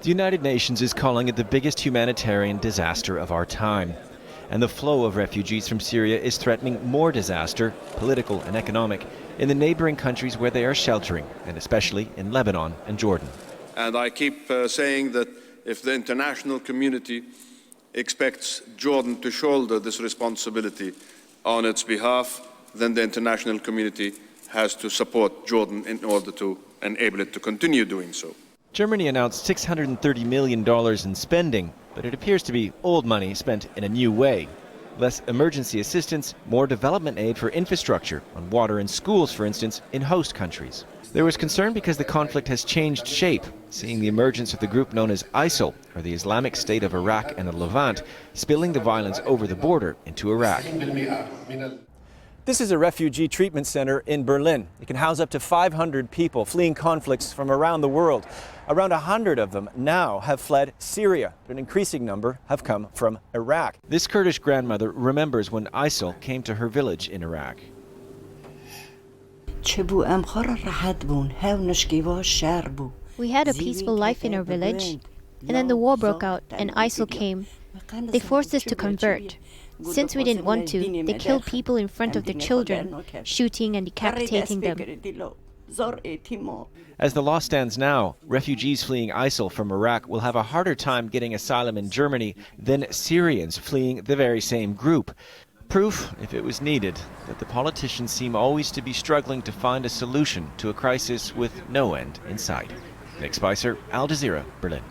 The United Nations is calling it the biggest humanitarian disaster of our time. And the flow of refugees from Syria is threatening more disaster, political and economic, in the neighboring countries where they are sheltering, and especially in Lebanon and Jordan. And I keep saying that if the international community expects Jordan to shoulder this responsibility on its behalf, then the international community has to support Jordan in order to enable it to continue doing so. Germany announced $630 million in spending, but it appears to be old money spent in a new way. Less emergency assistance, more development aid for infrastructure, on water and schools, for instance, in host countries. There was concern because the conflict has changed shape, seeing the emergence of the group known as ISIL, or the Islamic State of Iraq and the Levant, spilling the violence over the border into Iraq. This is a refugee treatment center in Berlin. It can house up to 500 people fleeing conflicts from around the world. Around 100 of them now have fled Syria, but an increasing number have come from Iraq. This Kurdish grandmother remembers when ISIL came to her village in Iraq. We had a peaceful life in our village, and then the war broke out and ISIL came. They forced us to convert. Since we didn't want to, they killed people in front of their children, shooting and decapitating them. As the law stands now, refugees fleeing ISIL from Iraq will have a harder time getting asylum in Germany than Syrians fleeing the very same group. Proof, if it was needed, that the politicians seem always to be struggling to find a solution to a crisis with no end in sight. Nick Spicer, Al Jazeera, Berlin.